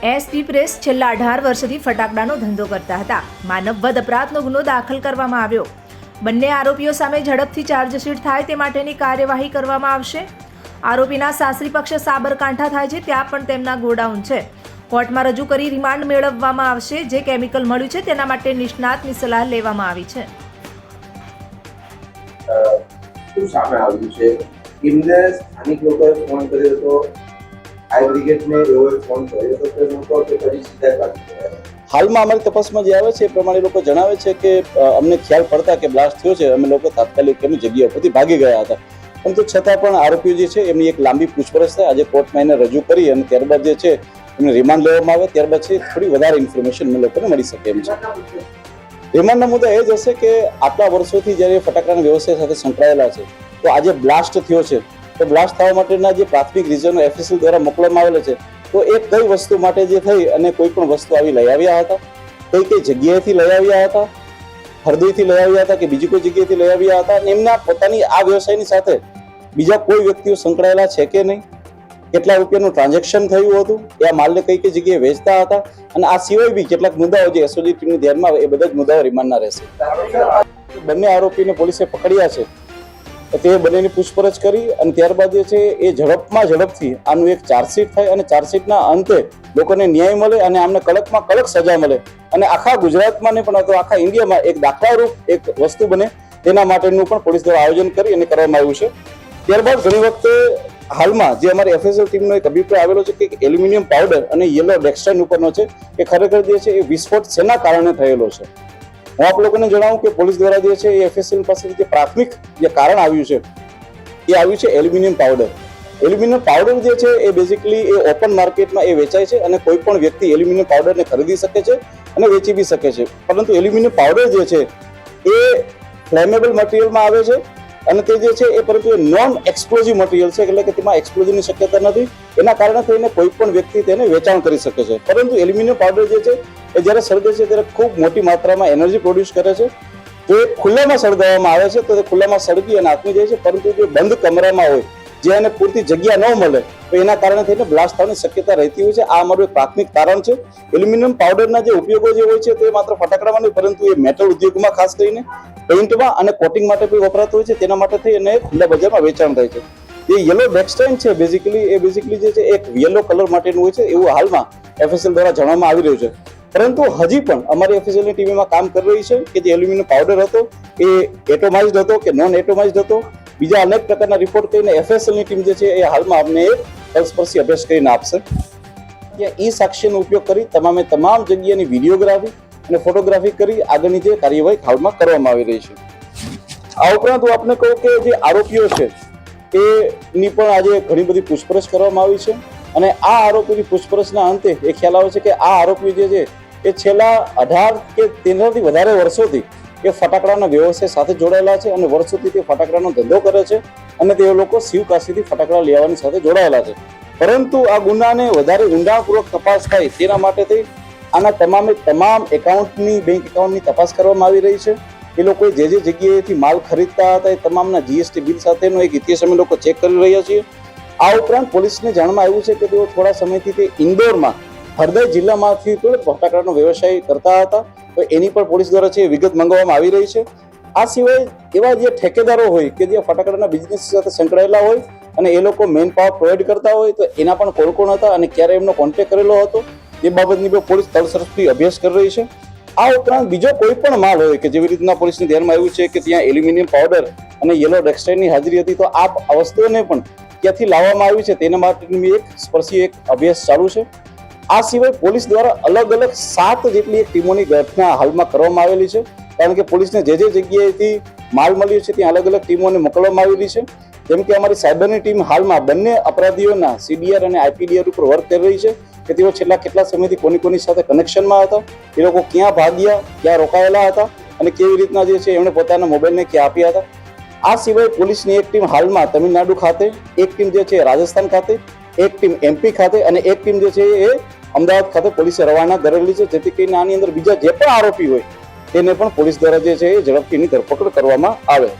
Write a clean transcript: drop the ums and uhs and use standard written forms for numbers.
SP press છેલ્લા 18 વર્ષથી ફટાકડાનો ધંધો કરતા હતા. માનવ વધ અપરાધનો ગુનો દાખલ કરવામાં આવ્યો. બંને આરોપીઓ સામે ઝડપથી ચાર્જશીટ થાય તે માટેની કાર્યવાહી કરવામાં આવશે. આરોપીના સાસરી પક્ષ સાબરકાંઠા થાય છે, ત્યાં પણ તેમના ગોડાઉન છે. કોર્ટમાં રજૂ કરી રિમાન્ડ મેળવવામાં આવશે. જે કેમિકલ મળ્યું છે તેના માટે નિષ્ણાતની સલાહ લેવામાં આવી છે. શું સામે આવ્યું છે? એમને સ્થાનિક લોકોએ ફોન કર્યો હતો, ફાયર બ્રિગેડને એઓએ ફોન કર્યો હતો કે લોકો કે પછી સીધા કાઢી ગયા? હાલમાં અમારી તપાસમાં જે આવે છે એ પ્રમાણે લોકો જણાવે છે કે અમને ખ્યાલ પડતા કે બ્લાસ્ટ થયો છે, અમે લોકો તાત્કાલિક એમની જગ્યા પરથી ભાગી ગયા હતા. પરંતુ છતાં પણ આરોપીઓ જે છે એમની એક લાંબી પૂછપરછ થાય. આજે કોર્ટમાં એને રજૂ કરી અને ત્યારબાદ જે છે એમને રિમાન્ડ લેવામાં આવે. ત્યારબાદ છે થોડી વધારે ઇન્ફોર્મેશન અમને લોકોને મળી શકે એમ છે. રિમાન્ડના મુદ્દા એ જ હશે કે આટલા વર્ષોથી જ્યારે ફટાકડાના વ્યવસાય સાથે સંકળાયેલા છે, તો આજે બ્લાસ્ટ થયો છે, તો બ્લાસ્ટ થવા માટેના જે પ્રાથમિક રીઝનો એફએસએલ દ્વારા મોકલવામાં આવેલા છે, તો એ કઈ વસ્તુ માટે જે થઈ અને કોઈ પણ વસ્તુ આવી લઈ આવ્યા હતા, કઈ જગ્યાએથી લઈ આવ્યા હતા, હરદોઈથી લઈ આવ્યા હતા કે બીજી કોઈ જગ્યાએથી લઈ આવ્યા હતા, અને એમના પોતાની આ વ્યવસાયની સાથે બીજા કોઈ વ્યક્તિઓ સંકળાયેલા છે કે નહીં, કેટલા રૂપિયાનું ટ્રાન્ઝેક્શન થયું હતું, એ આ માલને કઈ જગ્યાએ વેચતા હતા, અને આ સિવાય બી કેટલાક મુદ્દાઓ જે એસઓજી ટીમની ધ્યાનમાં આવે એ બધા જ મુદ્દાઓ રિમાન્ડના રહેશે. બંને આરોપીને પોલીસે પકડ્યા છે, તે બંનેની પૂછપરછ કરી અને ત્યારબાદ જે છે એ ઝડપથી આનું એક ચાર્જશીટ થાય અને ચાર્જશીટના અંતે લોકોને ન્યાય મળે અને આમને કડકમાં કડક સજા મળે અને આખા ગુજરાતમાં ને પણ આખા ઇન્ડિયામાં એક દાખલારૂપ એક વસ્તુ બને, તેના માટેનું પણ પોલીસ દ્વારા આયોજન કરી અને કરવામાં આવ્યું છે. ત્યારબાદ ઘણી વખતે હાલમાં જે અમારી એફએસએલ ટીમનો એક અભિપ્રાય આવેલો છે કે એલ્યુમિનિયમ પાવડર અને યલો ડેક્સ્ટાઇન ઉપરનો છે કે ખરેખર જે છે એ વિસ્ફોટ શેના કારણે થયેલો છે. હું આપ લોકોને જણાવું કે પોલીસ દ્વારા જે છે એ એફએસએલ પાસેથી જે પ્રાથમિક જે કારણ આવ્યું છે એ આવ્યું છે એલ્યુમિનિયમ પાવડર. એલ્યુમિનિયમ પાવડર જે છે એ બેઝિકલી એ ઓપન માર્કેટમાં એ વેચાય છે અને કોઈ પણ વ્યક્તિ એલ્યુમિનિયમ પાવડરને ખરીદી શકે છે અને વેચી બી શકે છે. પરંતુ એલ્યુમિનિયમ પાવડર જે છે એ ફ્લેમેબલ મટીરિયલમાં આવે છે અને તે જે છે એ પરંતુ એ નોન એક્સપ્લોઝિવ મટીરિયલ છે, એટલે કે તેમાં એક્સપ્લોઝનની શક્યતા નથી. એના કારણે થઈને કોઈ પણ વ્યક્તિ તેને વેચાણ કરી શકે છે. પરંતુ એલ્યુમિનિયમ પાવડર જે છે એ જ્યારે સળગે છે ત્યારે ખૂબ મોટી માત્રામાં એનર્જી પ્રોડ્યુસ કરે છે. જો એ ખુલ્લામાં સળગાવવામાં આવે છે તો તે ખુલ્લામાં સળગી અને આત્મી જાય છે, પરંતુ જો બંધ કમરામાં હોય જે એને પૂરતી જગ્યા ન મળે તો એના કારણે થઈને બ્લાસ્ટ થવાની શક્યતા રહેતી હોય છે. આ અમારું એક પ્રાથમિક કારણ છે. એલ્યુમિનિયમ પાવડરના જે ઉપયોગો જે હોય છે તે માત્ર ફટાકડામાં નહીં, પરંતુ એ મેટલ ઉદ્યોગમાં ખાસ કરીને પેઇન્ટમાં અને કોટિંગ માટે પણ વપરાતો હોય છે. તેના માટે થઈ અને ખુલ્લા બજારમાં વેચાણ થાય છે. એ યલો ડેક્સ્ટાઇન છે બેઝિકલી જે છે એક યલો કલર માટેનું હોય છે, એવું હાલમાં એફએસએલ દ્વારા જાણવામાં આવી રહ્યું છે. પરંતુ હજી પણ અમારી એફએસએલની ટીમમાં કામ કરી રહી છે કે જે એલ્યુમિનિયમ પાવડર હતો એ એટોમાઇઝડ હતો કે નોન એટોમાઇઝડ હતો, બીજા અનેક પ્રકારના રિપોર્ટ કરીને એફએસએલની ટીમ જે છે એ હાલમાં અમને એક તલસ્પર્શી અભ્યાસ કરીને આપશે. ત્યાં ઈ સાક્ષ્યનો ઉપયોગ કરી તમામ જગ્યાની વિડીયોગ્રાફી અને ફોટોગ્રાફી કરી આગળની જે કાર્યવાહી હાલમાં કરવામાં આવી રહી છે. આ ઉપરાંત હું આપને કહું કે જે આરોપીઓ છે એની પણ આજે ઘણી બધી પૂછપરછ કરવામાં આવી છે અને આ આરોપીની પૂછપરછના અંતે એ ખ્યાલ આવે છે કે આ આરોપી જે છે એ છેલ્લા 18 કે તેનાથી વધારે વર્ષોથી એ ફટાકડાના વ્યવસાય સાથે જોડાયેલા છે અને વર્ષોથી તે ફટાકડાનો ધંધો કરે છે અને તે લોકો શિવકાશીથી ફટાકડા લઈ આવવાની સાથે જોડાયેલા છે. પરંતુ આ ગુનાને વધારે ઊંડાણપૂર્વક તપાસ થાય તેના માટે થઈ આના તમામ બેંક એકાઉન્ટની તપાસ કરવામાં આવી રહી છે. એ લોકોએ જે જગ્યાએથી માલ ખરીદતા હતા એ તમામના જીએસટી બિલ સાથેનો એક ઇતિહાસ અમે લોકો ચેક કરી રહ્યા છીએ. આ ઉપરાંત પોલીસને જાણવામાં આવ્યું છે કે તેઓ થોડા સમયથી તે ઇન્દોરમાં હરદોઈ જિલ્લામાંથી પણ ફટાકડાનો વ્યવસાય કરતા હતા, તો એની પણ પોલીસ દ્વારા છે વિગત મંગાવવામાં આવી રહી છે. આ સિવાય એવા જે ઠેકેદારો હોય કે જે ફટાકડાના બિઝનેસ સાથે સંકળાયેલા હોય અને એ લોકો મેન પાવર પ્રોવાઈડ કરતા હોય, તો એના પણ કોણ હતા અને ક્યારે એમનો કોન્ટેક્ટ કરેલો હતો એ બાબતની પણ પોલીસ તલસ્પર્શી અભ્યાસ કરી રહી છે. આ ઉપરાંત બીજો કોઈ પણ માલ હોય કે જેવી રીતના પોલીસને ધ્યાનમાં આવ્યું છે કે ત્યાં એલ્યુમિનિયમ પાવડર અને યલો ડેક્સ્ટાઇનની હાજરી હતી, તો આ વસ્તુઓને પણ ક્યાંથી લાવવામાં આવી છે તેના માટેની એક સ્પર્શી એક અભ્યાસ ચાલુ છે. આ સિવાય પોલીસ દ્વારા અલગ 7 જેટલી એક ટીમોની રચના હાલમાં કરવામાં આવેલી છે, કારણ કે પોલીસને જે જગ્યાએથી માલ મળ્યો છે ત્યાં અલગ ટીમોને મોકલવામાં આવેલી છે. જેમ કે અમારી સાયબરની ટીમ હાલમાં બંને અપરાધીઓના સીડીઆર અને આઈપીડીઆર ઉપર વર્ક કરી રહી છે કે તેઓ છેલ્લા કેટલા સમયથી કોની સાથે કનેક્શનમાં હતા, એ લોકો ક્યાં ભાગ્યા, ક્યાં રોકાયેલા હતા અને કેવી રીતના જે છે એમણે પોતાના મોબાઈલને ક્યાં આપ્યા હતા. આ સિવાય પોલીસની એક ટીમ હાલમાં તમિલનાડુ ખાતે, એક ટીમ જે છે રાજસ્થાન ખાતે, એક ટીમ એમપી ખાતે અને એક ટીમ જે છે એ અમદાવાદ ખાતે પોલીસે રવાના કરેલી છે, જેથી કરીને આની અંદર બીજા જે પણ આરોપી હોય તેને પણ પોલીસ દ્વારા જે છે એ ઝડપથી ધરપકડ કરવામાં આવે.